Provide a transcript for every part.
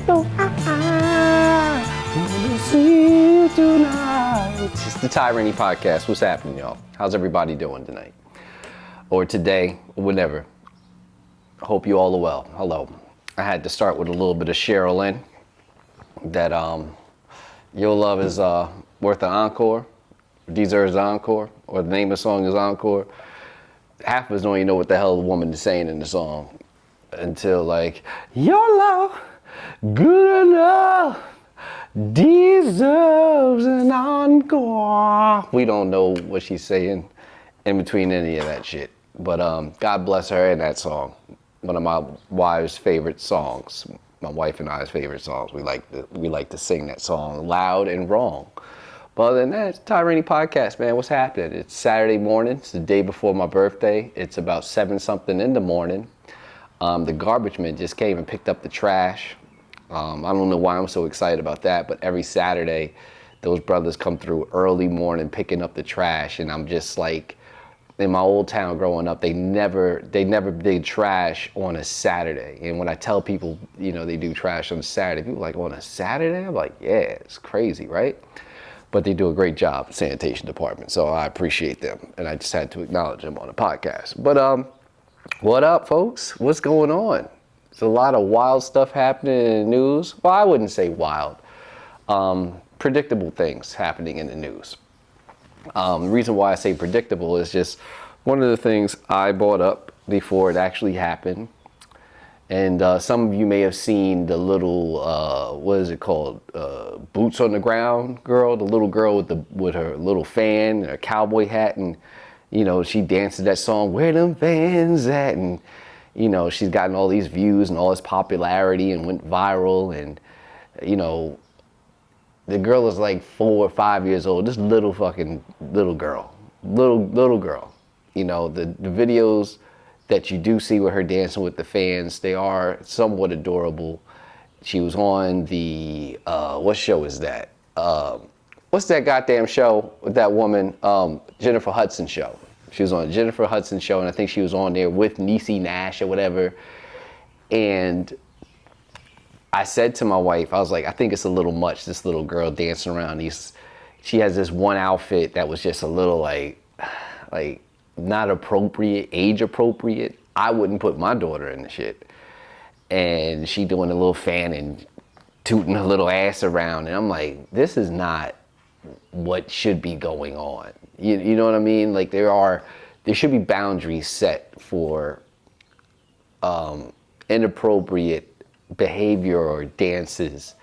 so high. Wanna see you tonight. It's the Tyranny Podcast. What's happening, y'all? How's everybody doing tonight? Or today, or whenever. I hope you all are well. Hello. I had to start with a little bit of Cheryl Lynn. That Your Love is worth an encore, deserves an encore, or the name of the song is Encore. Half of us don't even know what the hell the woman is saying in the song until like, your love, good enough, deserves an encore. We don't know what she's saying in between any of that shit. But God bless her and that song. One of my wife's favorite songs. My wife and I's favorite songs. We like to sing that song loud and wrong. But other than that, it's Tyranny Podcast, man. What's happening? It's Saturday morning. It's the day before my birthday. It's about 7-something in the morning. The garbage man just came and picked up the trash. I don't know why I'm so excited about that, but every Saturday, those brothers come through early morning picking up the trash, and I'm just like, in my old town growing up, they never did trash on a Saturday. And when I tell people, you know, they do trash on a Saturday, people are like, on a Saturday? I'm like, yeah, it's crazy, right? But they do a great job, sanitation department, so I appreciate them. And I just had to acknowledge them on the podcast. But what up, folks? What's going on? There's a lot of wild stuff happening in the news. Well, I wouldn't say wild. Predictable things happening in the news. The reason why I say predictable is just one of the things I brought up before it actually happened. And some of you may have seen the little, what is it called? Boots on the ground girl, the little girl with her little fan and her cowboy hat. And, you know, she dances that song, Where Them Fans At? And, you know, she's gotten all these views and all this popularity and went viral. And, you know, the girl is like 4 or 5 years old. This little fucking little girl. Little girl. You know, the videos that you do see with her dancing with the fans, they are somewhat adorable. She was on the, what show is that? What's that goddamn show with that woman, Jennifer Hudson show? She was on Jennifer Hudson show, and I think she was on there with Niecy Nash or whatever. And I said to my wife, I was like, I think it's a little much, this little girl dancing around. She has this one outfit that was just a little like not appropriate, age appropriate. I wouldn't put my daughter in the shit. And she doing a little fan and tooting her little ass around. And I'm like, this is not what should be going on. You know what I mean? Like there should be boundaries set for inappropriate behavior or dances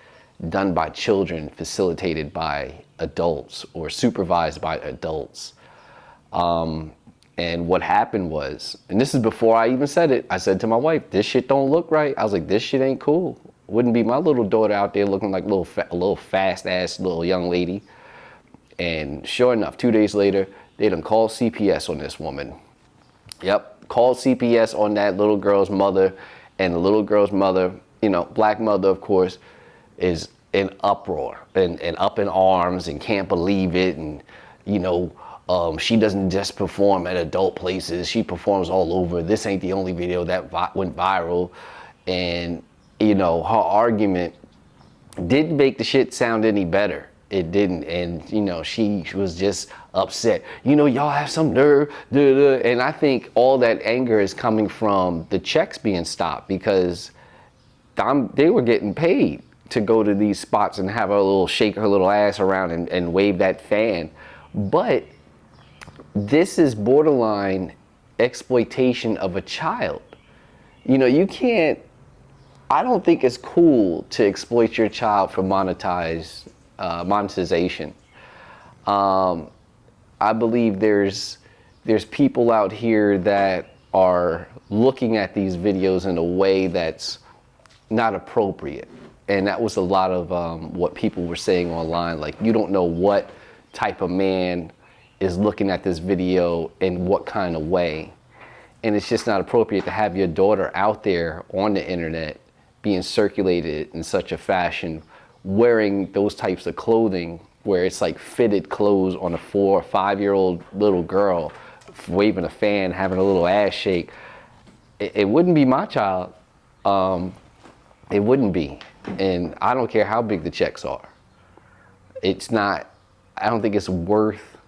done by children, facilitated by adults or supervised by adults. And what happened was, and this is before I even said it, I said to my wife, this shit don't look right. I was like, this shit ain't cool. Wouldn't be my little daughter out there looking like a little fast ass little young lady. And sure enough, 2 days later, they done called CPS on this woman. Yep, called CPS on that little girl's mother. And the little girl's mother, you know, black mother, of course, is in uproar and up in arms and can't believe it. And, you know, she doesn't just perform at adult places. She performs all over. This ain't the only video that went viral. And, you know, her argument didn't make the shit sound any better. It didn't. And, you know, she was just upset. You know, y'all have some nerve. Duh, duh. And I think all that anger is coming from the checks being stopped, because they were getting paid to go to these spots and have shake her little ass around and wave that fan. But this is borderline exploitation of a child. You know, I don't think it's cool to exploit your child for monetization. I believe there's people out here that are looking at these videos in a way that's not appropriate. And that was a lot of what people were saying online. Like, you don't know what type of man is looking at this video in what kind of way. And it's just not appropriate to have your daughter out there on the internet being circulated in such a fashion, wearing those types of clothing where it's like fitted clothes on a 4 or 5 year old little girl, waving a fan, having a little ass shake. It wouldn't be my child. It wouldn't be. And I don't care how big the checks are. It's not, I don't think it's worth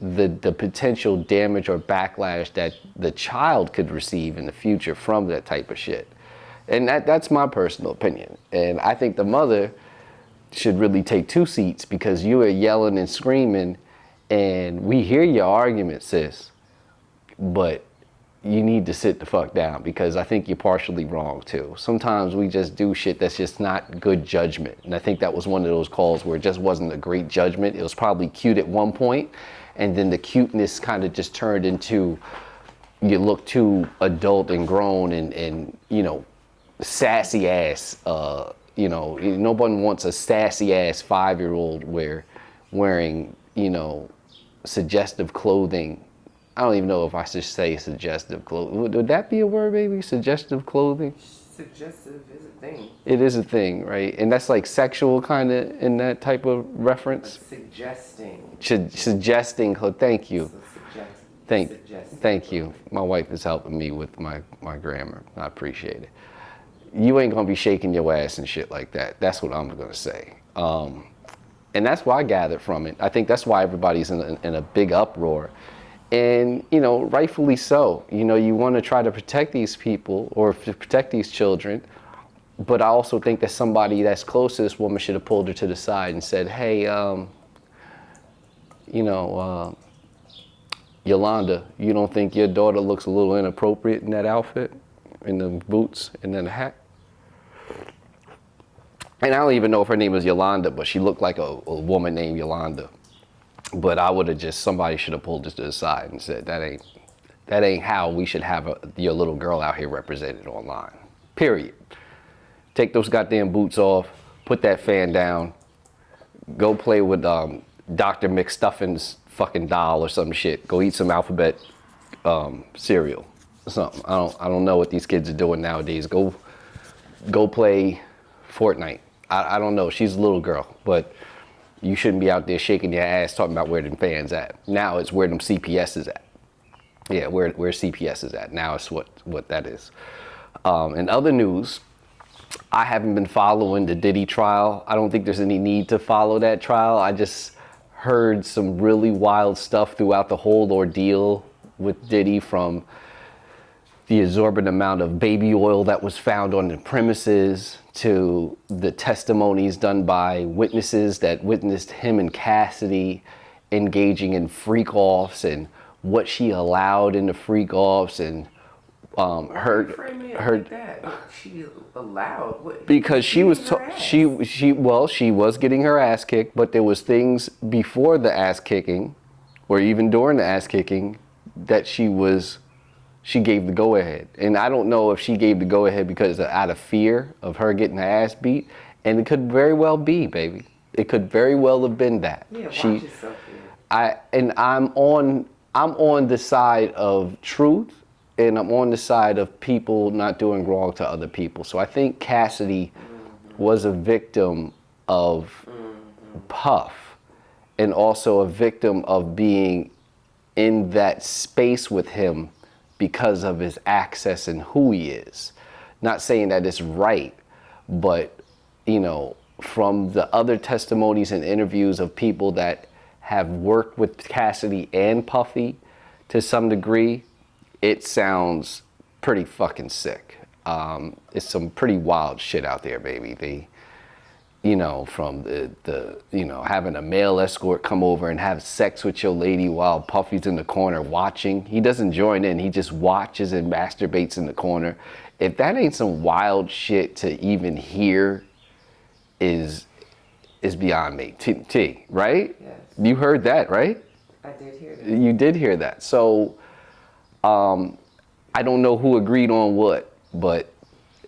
the potential damage or backlash that the child could receive in the future from that type of shit. And that's my personal opinion. And I think the mother should really take 2 seats, because you are yelling and screaming and we hear your argument, sis, but you need to sit the fuck down, because I think you're partially wrong too. Sometimes we just do shit that's just not good judgment. And I think that was one of those calls where it just wasn't a great judgment. It was probably cute at one point, and then the cuteness kind of just turned into, you look too adult and grown and you know, sassy ass. You know, no one wants a sassy ass 5-year-old wearing, you know, suggestive clothing. I don't even know if I should say suggestive clothing. Would that be a word, maybe? Suggestive clothing? Suggestive is a thing. It is a thing, right? And that's like sexual kind of in that type of reference? But suggesting. Suggesting, thank you. So Thank you. My wife is helping me with my grammar. I appreciate it. You ain't gonna be shaking your ass and shit like that. That's what I'm gonna say. And that's what I gathered from it. I think that's why everybody's in a big uproar. And, you know, rightfully so. You know, you want to try to protect these people or to protect these children. But I also think that somebody that's close to this woman should have pulled her to the side and said, hey, you know, Yolanda, you don't think your daughter looks a little inappropriate in that outfit, in the boots and then the hat? And I don't even know if her name was Yolanda, but she looked like a woman named Yolanda. But I would have just, somebody should have pulled us to the side and said, that ain't how we should have your little girl out here represented online. Period. Take those goddamn boots off, put that fan down, go play with Dr. McStuffin's fucking doll or some shit. Go eat some alphabet cereal or something. I don't know what these kids are doing nowadays. Go play Fortnite. I don't know. She's a little girl, but you shouldn't be out there shaking your ass talking about where them fans at. Now it's where them CPS is at. Yeah, where CPS is at. Now it's what that is. In other news, I haven't been following the Diddy trial. I don't think there's any need to follow that trial. I just heard some really wild stuff throughout the whole ordeal with Diddy, from the exorbitant amount of baby oil that was found on the premises to the testimonies done by witnesses that witnessed him and Cassidy engaging in freak-offs, and what she allowed in the freak-offs, and her like that? She allowed what? Because she was she was getting her ass kicked, but there was things before the ass kicking, or even during the ass kicking, that she gave the go-ahead. And I don't know if she gave the go-ahead because out of fear of her getting her ass beat. And it could very well be, baby. It could very well have been that. Yeah, watch yourself. I'm on the side of truth, and I'm on the side of people not doing wrong to other people. So I think Cassidy was a victim of Puff, and also a victim of being in that space with him because of his access and who he is. Not saying that it's right, but, you know, from the other testimonies and interviews of people that have worked with Cassidy and Puffy to some degree, it sounds pretty fucking sick. It's some pretty wild shit out there, baby. You know, from the you know, having a male escort come over and have sex with your lady while Puffy's in the corner watching. He doesn't join in, he just watches and masturbates in the corner. If that ain't some wild shit to even hear, is beyond me. T, right? Yes. You heard that, right? I did hear that. You did hear that. So, I don't know who agreed on what, but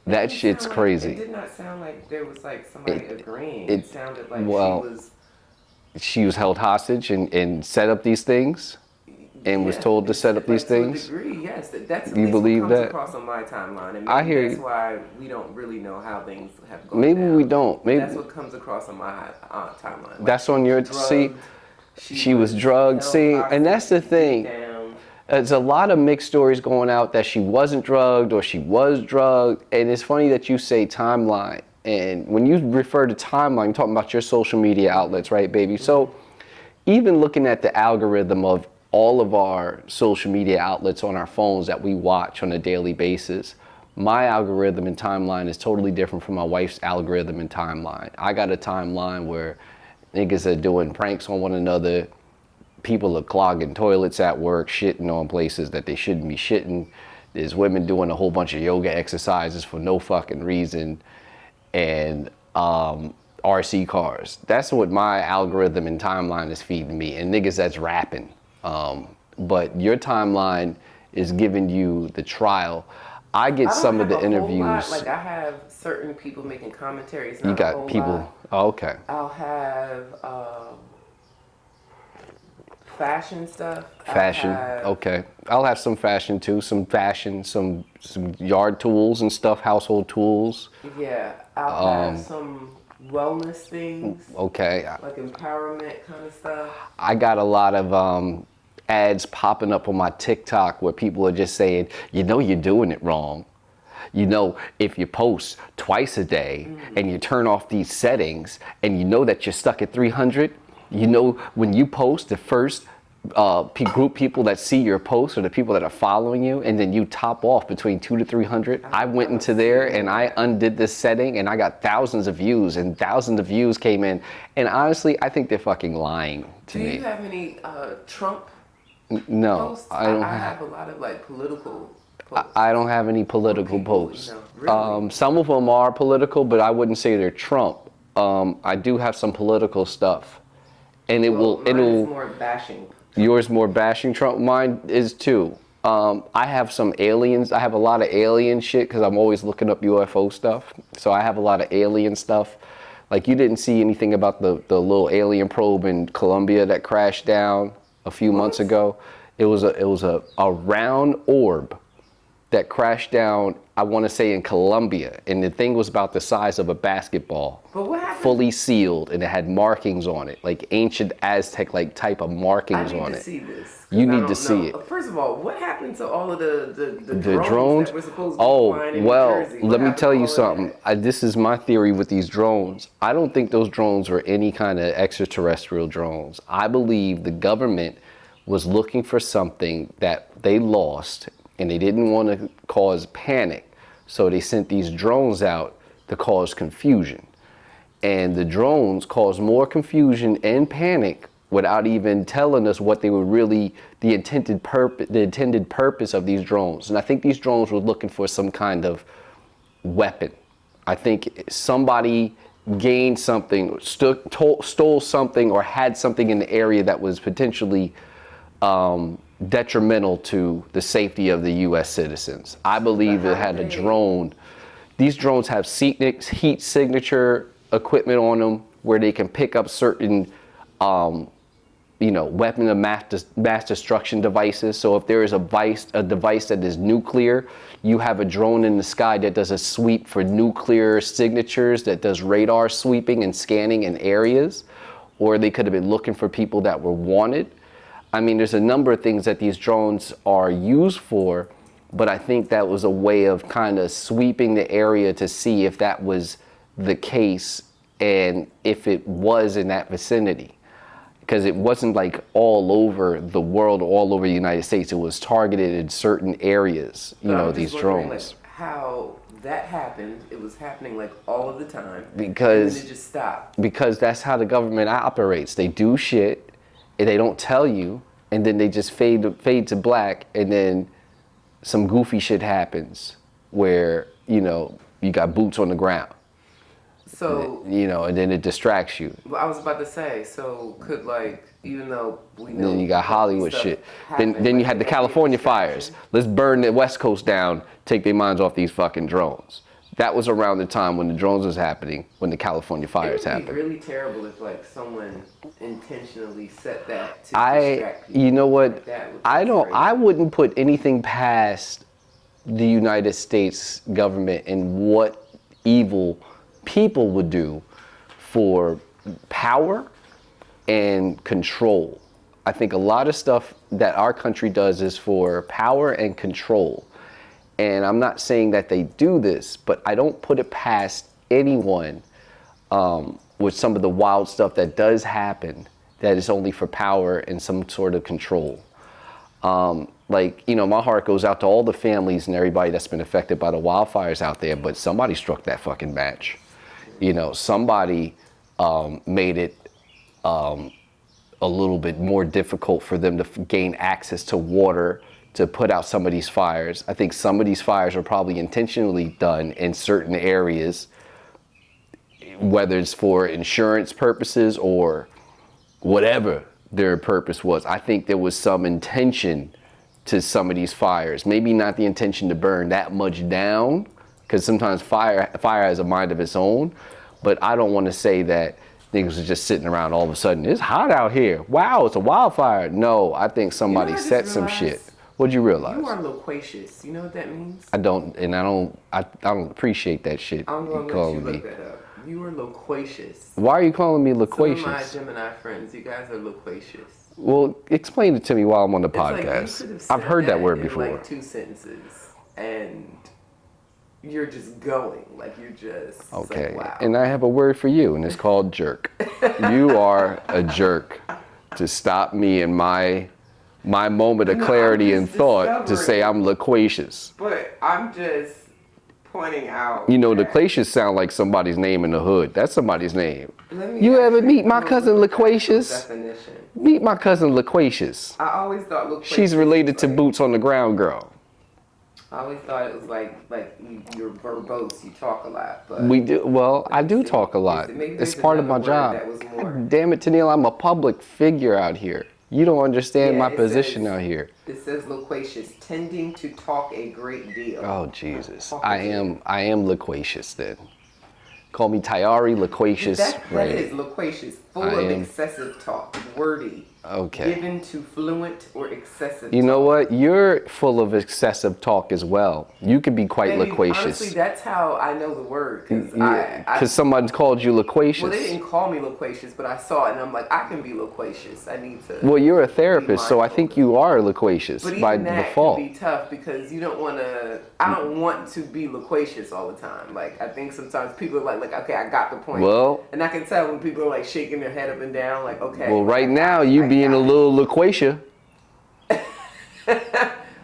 that shit's crazy. It did not sound like there was like somebody agreeing. It sounded like she was held hostage and set up these things, and was told to set up these things. To a degree, yes. That's you believe what comes that? across on my timeline, and I hear that's why we don't really know how things have gone. Maybe down. we don't. Maybe that's what comes across on my timeline. Like, that's on your see. She was drugged. See, and that's the thing. There's a lot of mixed stories going out that she wasn't drugged or she was drugged. And it's funny that you say timeline, And when you refer to timeline, you're talking about your social media outlets, right, baby? So even looking at the algorithm of all of our social media outlets on our phones that we watch on a daily basis, my algorithm and timeline is totally different from my wife's algorithm and timeline. I got a timeline where niggas are doing pranks on one another, people are clogging toilets at work, shitting on places that they shouldn't be shitting. There's women doing a whole bunch of yoga exercises for no fucking reason, and RC cars. That's what my algorithm and timeline is feeding me, and niggas that's rapping. But your timeline is giving you the trial. I get some of the interviews. Like I have certain people making commentaries. You got people. Oh, okay. I'll have fashion stuff. Fashion. Okay. I'll have some fashion too. Some fashion. Some yard tools and stuff. Household tools. Yeah. I'll have some wellness things. Okay. Like empowerment kind of stuff. I got a lot of ads popping up on my TikTok where people are just saying, you know, you're doing it wrong. You know, if you post twice a day and you turn off these settings and you know that you're stuck at 300, you know, when you post the first group people that see your post or the people that are following you, and then you top off between 200 to 300. I went into there and I undid this setting and I got thousands of views, and thousands of views came in. And honestly, I think they're fucking lying to me. Do you have any Trump No, posts? I don't I have a lot of like political posts. I don't have any political People, posts. you know, really? Some of them are political, but I wouldn't say they're Trump. I do have some political stuff, and it will. Is more bashing. Yours more bashing Trump. Mine is too. I have some aliens. I have a lot of alien shit because I'm always looking up UFO stuff. So I have a lot of alien stuff. Like you didn't see anything about the little alien probe in Colombia that crashed down a few months ago. It was a round orb that crashed down, I want to say in Colombia, and the thing was about the size of a basketball. But what happened? Fully sealed, and it had markings on it, like ancient Aztec like type of markings on it. I need to see this. You need to see it. First of all, what happened to all of the drones that were supposed to be flying in New Jersey? Let me tell you something. This is my theory with these drones. I don't think those drones were any kind of extraterrestrial drones. I believe the government was looking for something that they lost, and they didn't want to cause panic. So they sent these drones out to cause confusion. And the drones caused more confusion and panic without even telling us what they were really, the intended purpose of these drones. And I think these drones were looking for some kind of weapon. I think somebody gained something, stole something, or had something in the area that was potentially detrimental to the safety of the U.S. citizens. I believe it had a drone. These drones have heat signature equipment on them where they can pick up certain, weapon of mass destruction devices. So if there is a device that is nuclear, you have a drone in the sky that does a sweep for nuclear signatures, that does radar sweeping and scanning in areas, or they could have been looking for people that were wanted. I mean, there's a number of things that these drones are used for, but I think that was a way of kind of sweeping the area to see if that was the case and if it was in that vicinity. Because it wasn't like all over the world, all over the United States. It was targeted in certain areas, these drones. Like how that happened, it was happening like all of the time. Because and then it just stopped. Because that's how the government operates. They do shit, and they don't tell you, and then they just fade to black, and then some goofy shit happens where, you got boots on the ground. So, and then it distracts you. I was about to say, so could even though we know. Then you got Hollywood shit. Then you had the California fires. Let's burn the West Coast down, take their minds off these fucking drones. That was around the time when the drones was happening, when the California fires happened. It would be really terrible if someone intentionally set that to distract people. You know what? I wouldn't put anything past the United States government and what evil people would do for power and control. I think a lot of stuff that our country does is for power and control. And I'm not saying that they do this, but I don't put it past anyone with some of the wild stuff that does happen that is only for power and some sort of control. Like, you know, my heart goes out to all the families and everybody that's been affected by the wildfires out there, but somebody struck that fucking match. You know, somebody made it a little bit more difficult for them to gain access to water to put out some of these fires. I think some of these fires are probably intentionally done in certain areas, whether it's for insurance purposes or whatever their purpose was. I think there was some intention to some of these fires. Maybe not the intention to burn that much down, because sometimes fire has a mind of its own, but I don't want to say that niggas are just sitting around all of a sudden, it's hot out here. Wow, it's a wildfire. No, I think somebody set some shit. What'd you realize? You are loquacious. You know what that means? I don't appreciate that shit. I'm going to let you look that up. You are loquacious. Why are you calling me loquacious? Some of my Gemini friends, you guys are loquacious. Well, explain it to me while I'm on the It's like podcast. I've heard that word before. Like 2 sentences, and you're just going, like you're just okay. Like, wow. And I have a word for you, and it's called jerk. You are a jerk to stop me in my moment of clarity and thought to say I'm loquacious. But I'm just pointing out. You know, loquacious sound like somebody's name in the hood. That's somebody's name. You ever meet my cousin Loquacious? Meet my cousin Loquacious. I always thought loquacious. She's related to Boots on the Ground Girl. I always thought it was like you're verbose, you talk a lot. But we do. Well, I do talk a lot. It's part of my job. God damn it, Tennille, I'm a public figure out here. You don't understand my position out here. It says loquacious, tending to talk a great deal. Oh Jesus, I am loquacious then. Call me Tayari Loquacious. That is loquacious, full of excessive talk, wordy. Okay. Given to fluent or excessive You know what? You're full of excessive talk as well. You could be quite loquacious. Honestly, that's how I know the word. Because someone called you loquacious. Well, they didn't call me loquacious, but I saw it and I'm like, I can be loquacious. I need to. Well, you're a therapist, so I think you are loquacious but by even that default. Can be tough because you don't want to. I don't want to be loquacious all the time. Like, I think sometimes people are like, okay, I got the point. Well, and I can tell when people are like shaking their head up and down, like, okay. Well, right now you being a little loquacious.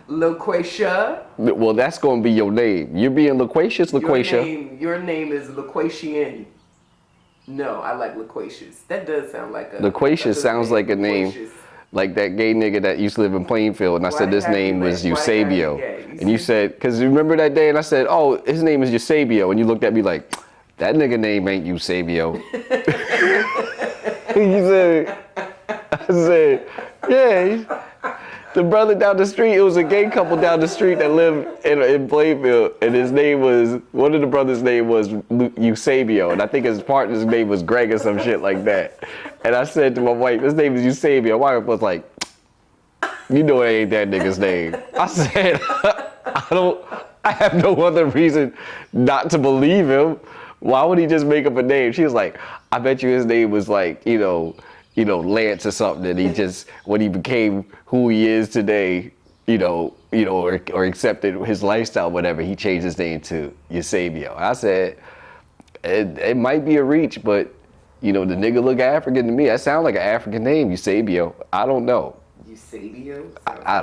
Loquacia. Well, that's going to be your name. You're being loquacious, loquacia. Your name is Loquacian. No, I like loquacious. That does sound like a. Loquacious sounds like a name. Like that gay nigga that used to live in Plainfield, and I said his name was Eusebio. And you said, because you remember that day, and I said, oh, his name is Eusebio, and you looked at me like, that nigga name ain't Eusebio. I said, yeah. The brother down the street, it was a gay couple down the street that lived in Plainfield, and his name was, one of the brothers' name was Eusebio, and I think his partner's name was Greg or some shit like that. And I said to my wife, his name is Eusebio. My wife was like, you know it ain't that nigga's name. I said, I have no other reason not to believe him. Why would he just make up a name? She was like, I bet you his name was like, you know, Lance or something, and he just, when he became who he is today, or accepted his lifestyle, whatever, he changed his name to Eusebio. I said, it might be a reach, but, the nigga look African to me. That sounds like an African name, Eusebio. I don't know. Eusebio? I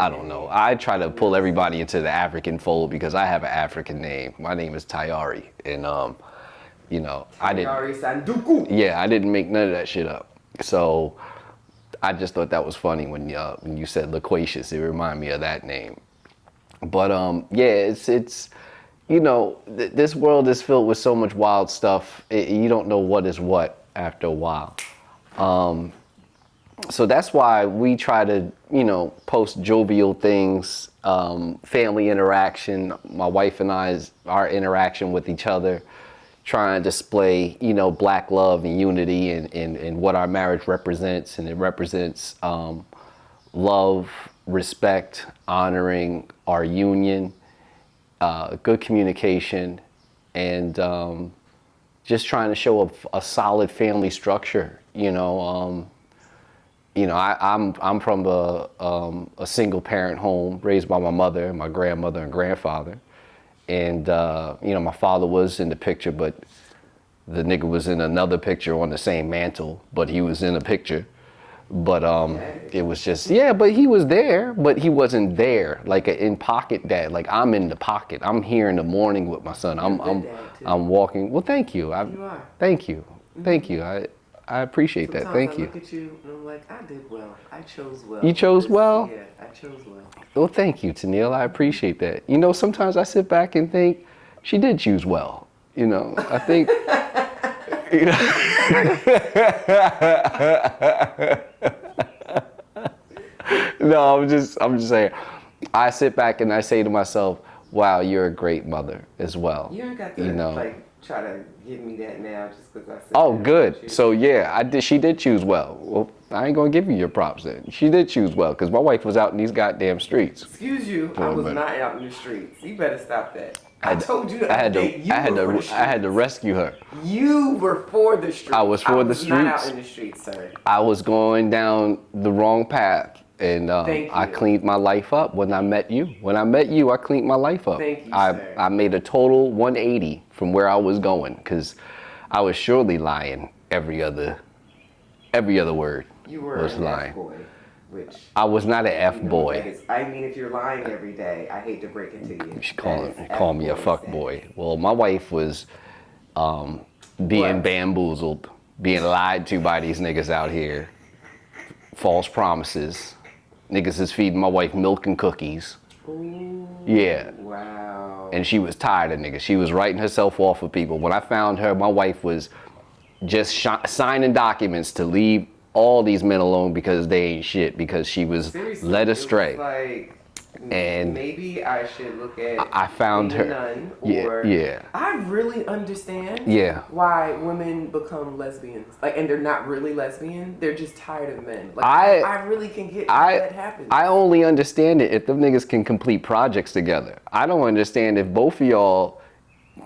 don't know. I try to pull everybody into the African fold because I have an African name. My name is Tayari, and, I didn't make none of that shit up. So I just thought that was funny when you said loquacious. It reminded me of that name. But it's this world is filled with so much wild stuff. You don't know what is what after a while. So that's why we try to post jovial things, family interaction. My wife and our interaction with each other. Try and display, black love and unity and what our marriage represents. And it represents love, respect, honoring our union, good communication, and just trying to show a solid family structure. I'm from a single parent home raised by my mother, my grandmother, and grandfather. and my father was in the picture, but the nigga was in another picture on the same mantle, but he was in a picture. But it was just, but he was there, but he wasn't there like an in pocket dad. Like I'm in the pocket. I'm here in the morning with my son. I'm walking. Well, thank you. You are. Thank you. Thank you. I appreciate that. Thank you. I look at you and I'm like, I did well. I chose well. You chose well? Yeah, I chose well. Well, thank you, Tennille. I appreciate that. Sometimes I sit back and think she did choose well. I think. No, I'm just saying. I sit back and I say to myself, "Wow, you're a great mother as well." You ain't got to try to give me that now just because I said. Oh, good. So she did choose well. Well, I ain't gonna give you your props then. She did choose well because my wife was out in these goddamn streets. Excuse you, I was not out in the streets. You better stop that. I told you I had to rescue her. You were for the streets. I was for the streets. Not out in the streets, sir. I was going down the wrong path, and I cleaned my life up when I met you. When I met you, I cleaned my life up. Thank you, sir. I made a total 180 from where I was going because I was surely lying every other word. You were was an lying. F-boy, which I was not an F-boy. I mean, if you're lying every day, I hate to break it to you. She call me a fuck boy. Well, my wife was being bamboozled, being lied to by these niggas out here. False promises. Niggas is feeding my wife milk and cookies. Ooh, yeah. Wow. And she was tired of niggas. She was writing herself off of people. When I found her, my wife was just signing documents to leave all these men alone because they ain't shit, because she was Seriously, led astray. It was like, and maybe I should look at I found her. Nun, or yeah. I really understand why women become lesbians. And they're not really lesbian. They're just tired of men. I really can get why that happens. I only understand it if them niggas can complete projects together. I don't understand if both of y'all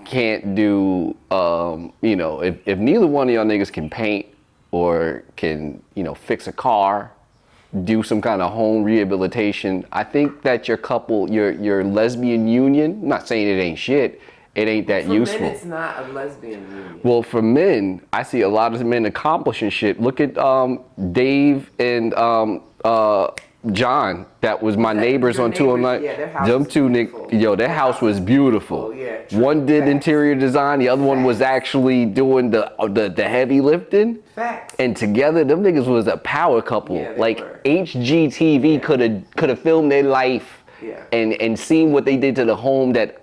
can't do, if neither one of y'all niggas can paint or can, fix a car, do some kind of home rehabilitation. I think that your couple, your lesbian union, I'm not saying it ain't shit, it ain't that useful. For men, it's not a lesbian union. Well, for men, I see a lot of men accomplishing shit. Look at Dave and John, that was my neighbors on 209. Yeah, their house them two niggas, their house was beautiful. Yeah, one did interior design, the other one was actually doing the heavy lifting. Facts. And together, them niggas was a power couple. Yeah, like were. HGTV could have filmed their life and seen what they did to the home that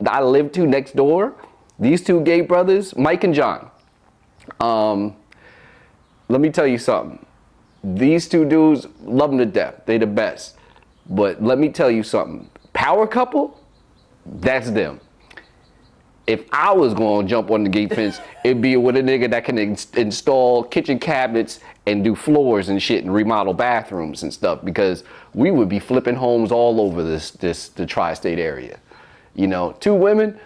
I lived to next door. These two gay brothers, Mike and John. Let me tell you something. These two dudes, love them to death. They the best. But let me tell you something. Power couple, that's them. If I was going to jump on the gate fence, it'd be with a nigga that can install kitchen cabinets and do floors and shit and remodel bathrooms and stuff, because we would be flipping homes all over the tri-state area. Two women,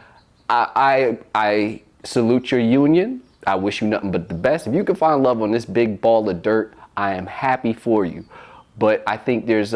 I salute your union. I wish you nothing but the best. If you can find love on this big ball of dirt, I am happy for you. But I think there's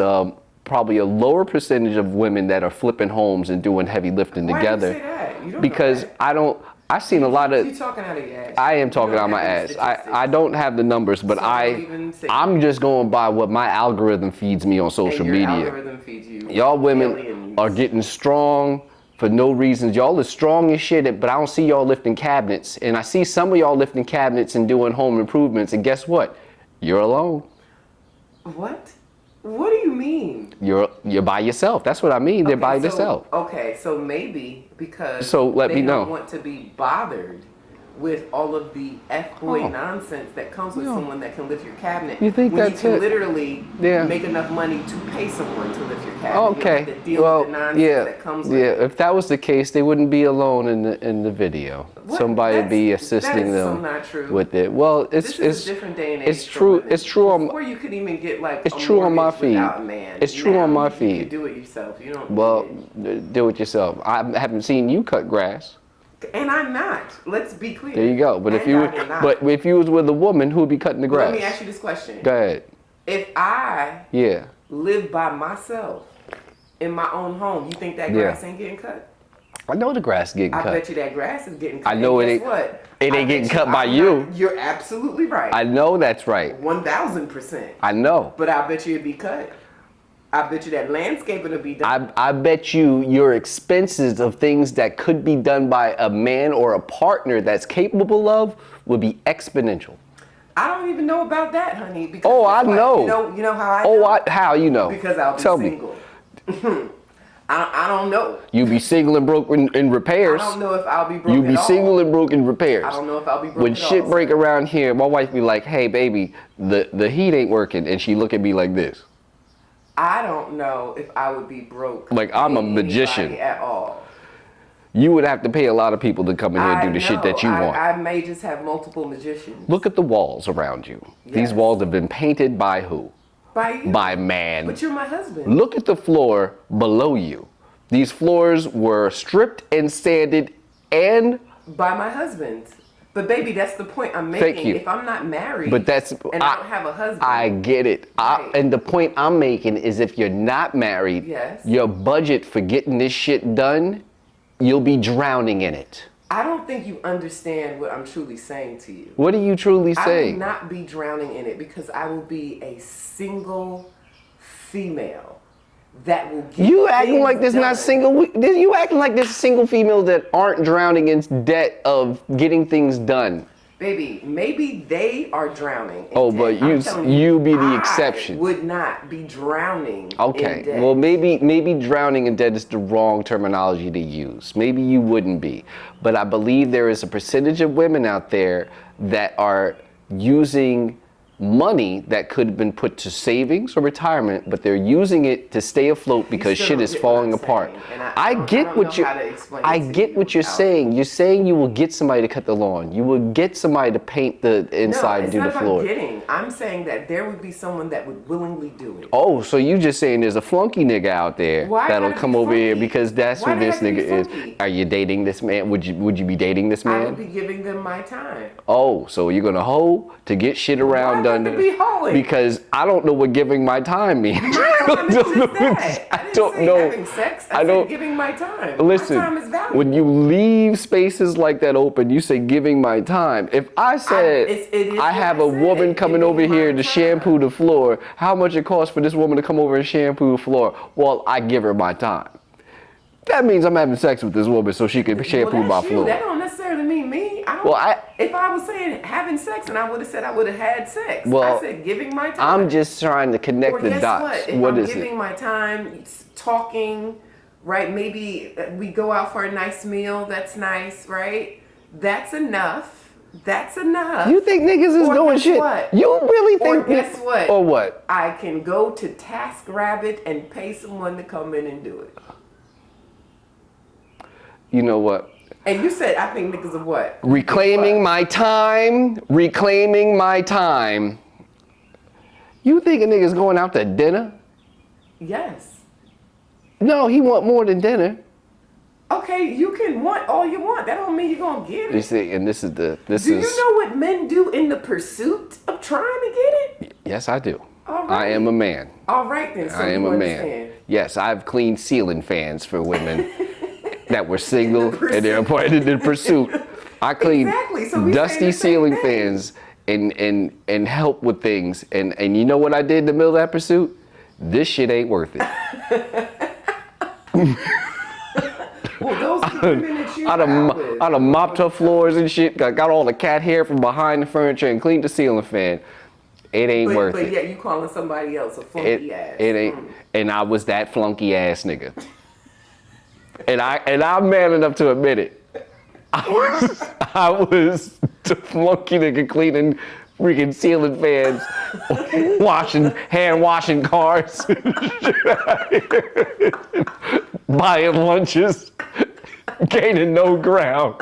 probably a lower percentage of women that are flipping homes and doing heavy lifting together. Why do you say that? You don't because know that. I've seen a lot of. You talking out of your ass. I am talking out of my ass. I don't have the numbers, but I'm just going by what my algorithm feeds me on social media. Algorithm feeds you. Y'all women are getting strong for no reasons. Y'all are strong as shit, but I don't see y'all lifting cabinets. And I see some of y'all lifting cabinets and doing home improvements. And guess what? You're alone. What? What do you mean? You're by yourself. That's what I mean. They're by themselves. Okay, so maybe because let me know. Don't want to be bothered with all of the F-boy nonsense that comes with someone that can lift your cabinet. You think when that's you can it? Literally make enough money to pay someone to lift your cabinet. Okay. You don't have to deal with the nonsense that comes with it. If that was the case, they wouldn't be alone in the video. What? Somebody would be assisting them so not true. with it. Well, This is a different day and age. It's true. It's true on. Before you could even get it's true on my feed. A man. It's true on my feed. You can do it yourself. You don't. Well, do it yourself. I haven't seen you cut grass. And I'm not. Let's be clear. There you go. But if you was with a woman, who would be cutting the grass? Let me ask you this question. Go ahead. If I live by myself in my own home, you think that grass ain't getting cut? I know the grass is getting cut. I bet you that grass is getting cut. I know it ain't. What? It ain't getting cut by you. You're absolutely right. I know that's right. 1,000%. I know. But I bet you it'd be cut. I bet you that landscaping will be done. I bet you your expenses of things that could be done by a man or a partner that's capable of would be exponential. I don't even know about that, honey. Because I know. You know how I know? How you know? Because I'll be single. I don't know. You be single and broke in repairs. I don't know if I'll be broke You be single and broke in repairs. I don't know if I'll be broke When shit break around here, my wife be like, hey, baby, the heat ain't working. And she look at me like this. I don't know if I would be broke. Like I'm a magician. At all. You would have to pay a lot of people to come in here and do the shit that you want. I may just have multiple magicians. Look at the walls around you. Yes. These walls have been painted by who? By you. By man. But you're my husband. Look at the floor below you. These floors were stripped and sanded and... by my husband. But baby, that's the point I'm making. Thank you. If I'm not married but that's, and I don't have a husband. I get it. Right. And the point I'm making is if you're not married, yes. your budget for getting this shit done, you'll be drowning in it. I don't think you understand what I'm truly saying to you. What are you truly saying? I will not be drowning in it because I will be a single female that will get you acting like there's done. not single. You acting like there's single females that aren't drowning in debt of getting things done. Baby, maybe they are drowning. Oh, but you be the exception. I would not be drowning. Okay, in debt. well maybe drowning in debt is the wrong terminology to use. Maybe you wouldn't be, but I believe there is a percentage of women out there that are using money that could have been put to savings or retirement, but they're using it to stay afloat because shit is falling apart. I get what you're saying. You're saying you will get somebody to cut the lawn. You will get somebody to paint the inside and do the floor. I'm saying that there would be someone that would willingly do it. Oh, so you just saying there's a flunky nigga out there that'll come over here because that's who this nigga is. Are you dating this man? Would you be dating this man? I would be giving them my time. Oh, so you're gonna hoe to get shit around done? Because I don't know what giving my time means. I don't know. Having sex. I said giving my time. Listen, my time is valuable. When you leave spaces like that open, you say giving my time. If I said I have a woman coming over here to shampoo the floor, how much it costs for this woman to come over and shampoo the floor? Well, I give her my time. That means I'm having sex with this woman so she can shampoo my floor. That don't necessarily mean me. If I was saying having sex, and I would have said I would have had sex. Well, I said giving my time. I'm just trying to connect the dots. If I'm giving my time, talking, right? Maybe we go out for a nice meal. That's nice, right? That's enough. That's enough. You think niggas is doing shit? What? You really think? Or guess what? Or what? I can go to TaskRabbit and pay someone to come in and do it. You know what? And you said, I think niggas are what? Reclaiming my time. Reclaiming my time. You think a nigga's going out to dinner? Yes. No, he want more than dinner. Okay, you can want all you want. That don't mean you're gonna get it. You see, and this is. Do you know what men do in the pursuit of trying to get it? Yes, I do. All right. I am a man. All right then. So I am a man. Yes, I've cleaned ceiling fans for women that were single and they're appointed in pursuit. I cleaned dusty ceiling fans and help with things. And you know what I did in the middle of that pursuit? This shit ain't worth it. Well, those women that you I'd have mopped her floors and shit. Got all the cat hair from behind the furniture and cleaned the ceiling fan. It ain't worth it. But yeah, you calling somebody else a flunky ass. It ain't. And I was that flunky ass nigga. And I'm man enough to admit it. I was the flunky nigga cleaning freaking ceiling fans, hand washing cars, buying lunches, gaining no ground,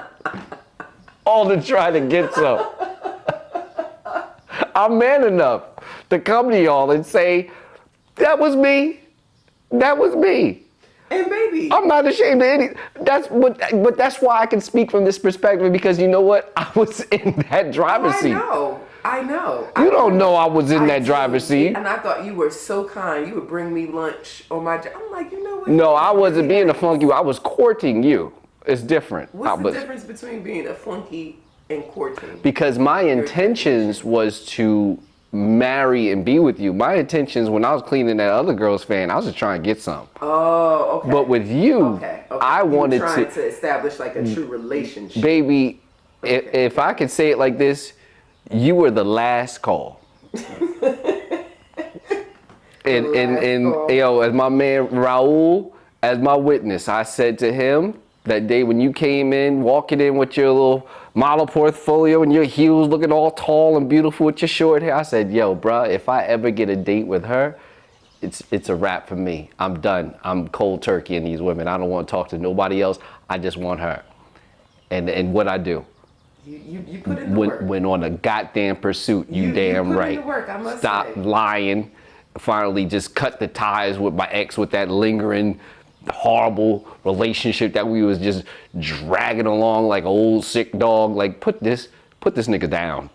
all to try to get some. I'm man enough to come to y'all and say, that was me. That was me. And baby, I'm not ashamed of any. But that's why I can speak from this perspective because you know what? I was in that driver's seat. I know. You don't know I was in that driver's seat. And I thought you were so kind. You would bring me lunch on my job. I'm like, you know what? No, I wasn't being a flunky. I was courting you. It's different. What's the difference between being a flunky and courting? Because my intentions was to marry and be with you. My intentions when I was cleaning that other girl's fan, I was just trying to get some. Oh, okay. But with you, I wanted trying to establish like a true relationship. Baby, if I could say it like this, you were the last call. and yo, as my man Raul, as my witness, I said to him that day when you came in, walking in with your little model portfolio and your heels looking all tall and beautiful with your short hair, I said, yo, bruh, if I ever get a date with her, it's a wrap for me. I'm done. I'm cold turkey in these women. I don't want to talk to nobody else. I just want her. And what I do? You put in the work. Went on a goddamn pursuit. You damn right. You put in the work, I must Stop say. lying. Finally just cut the ties with my ex with that lingering horrible relationship that we was just dragging along like an old sick dog. Like put this nigga down.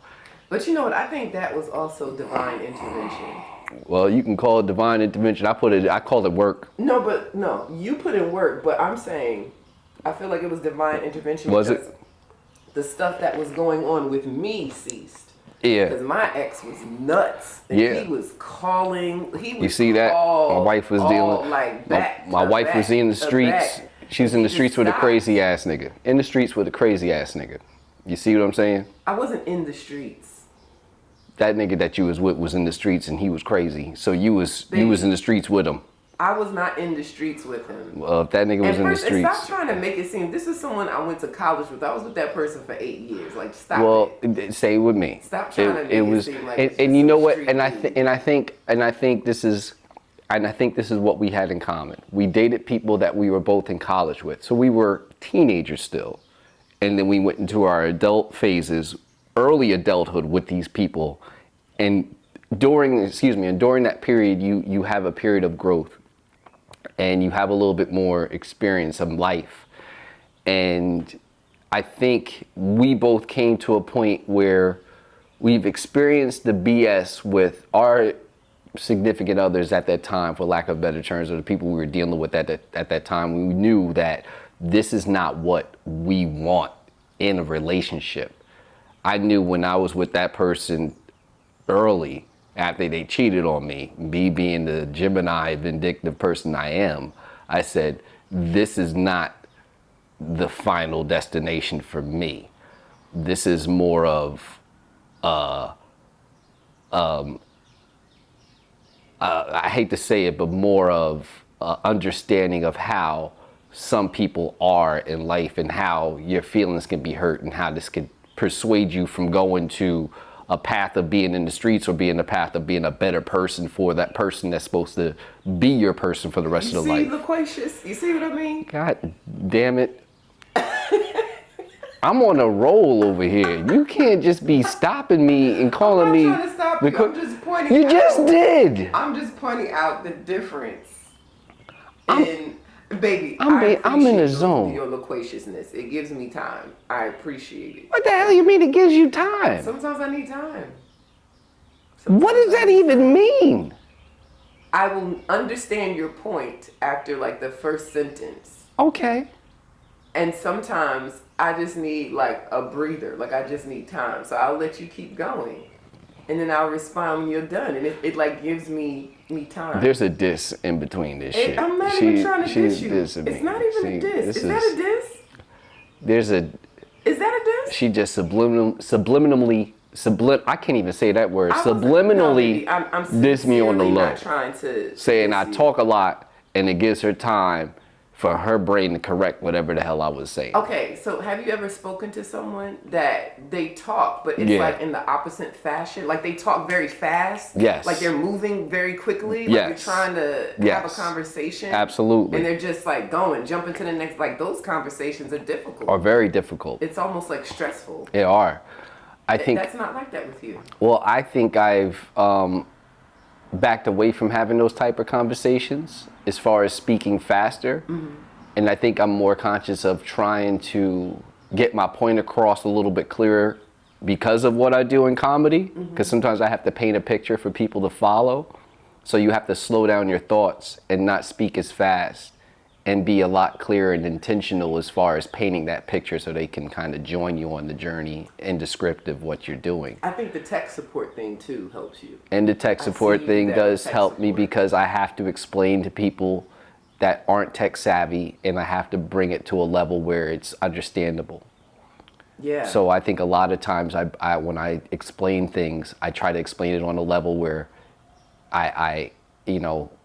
But you know what? I think that was also divine intervention. Well, you can call it divine intervention. I call it work. No, you put in work, but I'm saying I feel like it was divine intervention. Was it? The stuff that was going on with me ceased. Yeah. Because my ex was nuts. And he was calling. You see that? My wife was dealing. Like my wife was in the streets. She's in the streets with a crazy ass nigga. In the streets with a crazy ass nigga. You see what I'm saying? I wasn't in the streets. That nigga that you was with was in the streets and he was crazy. So you was in the streets with him. I was not in the streets with him. Well, if that nigga was in the streets. Stop trying to make it seem, this is someone I went to college with. I was with that person for 8 years. Like, stop it. Say it with me. Stop trying to make it seem like and you know what? And I think this is what we had in common. We dated people that we were both in college with. So we were teenagers still. And then we went into our adult phases, early adulthood with these people. And during that period, you have a period of growth. And you have a little bit more experience of life. And I think we both came to a point where we've experienced the BS with our significant others at that time, for lack of better terms, or the people we were dealing with at that time. We knew that this is not what we want in a relationship. I knew when I was with that person early, after they cheated on me, me being the Gemini vindictive person I am, I said, this is not the final destination for me. This is more of I hate to say it, but more of understanding of how some people are in life and how your feelings can be hurt and how this can persuade you from going to a path of being in the streets or being a path of being a better person for that person that's supposed to be your person for the rest of the life. You see, loquacious? You see what I mean? God damn it. I'm on a roll over here. You can't just be stopping me and calling me. I'm not trying to stop you. I'm just pointing out. You just did. I'm just pointing out the difference. Baby, I'm in a zone. Your loquaciousness, it gives me time. I appreciate it. What the hell you mean it gives you time? Sometimes I need time. What does that even mean? I will understand your point after like the first sentence. Okay. And sometimes I just need like a breather. Like I just need time. So I'll let you keep going. And then I'll respond when you're done. And it like gives me time. There's a diss in between this shit. I'm not even trying to diss you. It's not even a diss. Is that a diss? Is that a diss? She just subliminally, I can't even say that word. Subliminally diss me on the low. Not trying to saying I talk a lot and it gives her time for her brain to correct whatever the hell I was saying. Okay, so have you ever spoken to someone that they talk, but it's like in the opposite fashion? Like they talk very fast? Yes. Like they're moving very quickly? Like you're trying to have a conversation? Absolutely. And they're just like jumping to the next, like those conversations are difficult. Are very difficult. It's almost like stressful. They are. I think that's not like that with you. Well, I think I've backed away from having those type of conversations as far as speaking faster. Mm-hmm. And I think I'm more conscious of trying to get my point across a little bit clearer because of what I do in comedy. Because sometimes I have to paint a picture for people to follow. So you have to slow down your thoughts and not speak as fast and be a lot clearer and intentional as far as painting that picture so they can kind of join you on the journey and descriptive what you're doing. I think the tech support thing too helps you. And the tech support thing does help me because I have to explain to people that aren't tech savvy, and I have to bring it to a level where it's understandable. Yeah. So I think a lot of times I when I explain things, I try to explain it on a level where I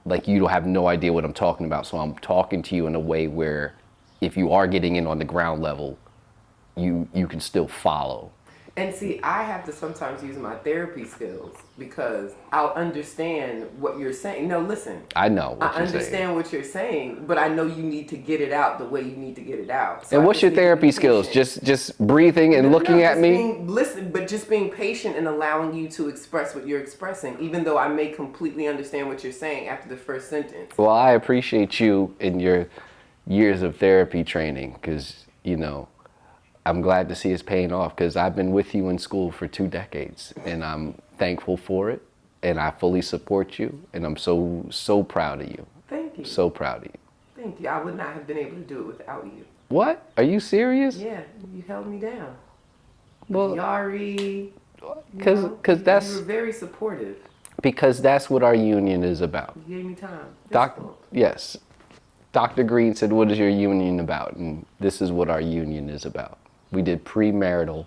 like you don't have no idea what I'm talking about. So I'm talking to you in a way where if you are getting in on the ground level, you can still follow. And see, I have to sometimes use my therapy skills because I'll understand what you're saying. No, listen. I know what I you're understand saying. what you're saying, but I know you need to get it out the way you need to get it out. So And I what's just your need to be therapy skills? patient. Just breathing and looking at me? Just being patient and allowing you to express what you're expressing, even though I may completely understand what you're saying after the first sentence. Well, I appreciate you and your years of therapy training because, I'm glad to see it's paying off because I've been with you in school for 2 decades and I'm thankful for it and I fully support you and I'm so proud of you. Thank you. So proud of you. Thank you. I would not have been able to do it without you. What? Are you serious? Yeah, you held me down. Well, Yari. because that's You were very supportive. because that's what our union is about. You gave me time. Yes. Dr. Green said, "What is your union about?" And this is what our union is about. We did premarital,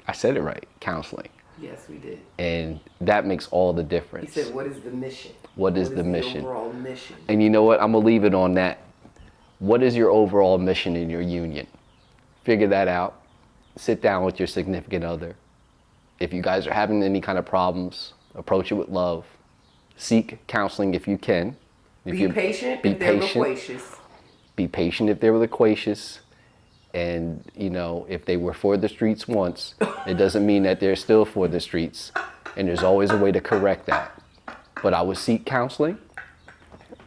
I said it right, counseling. Yes, we did. And that makes all the difference. He said, what is the mission? What is the mission? Overall mission. And you know what? I'm going to leave it on that. What is your overall mission in your union? Figure that out. Sit down with your significant other. If you guys are having any kind of problems, approach it with love. Seek counseling if you can. Be patient if they're loquacious. Be patient if they're loquacious. And, if they were for the streets once, it doesn't mean that they're still for the streets. And there's always a way to correct that. But I would seek counseling.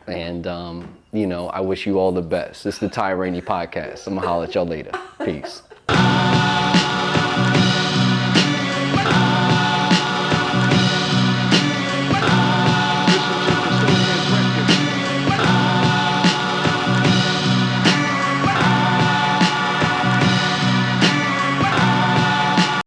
And, I wish you all the best. This is the Ty Rainey Podcast. I'm going to holler at y'all later. Peace.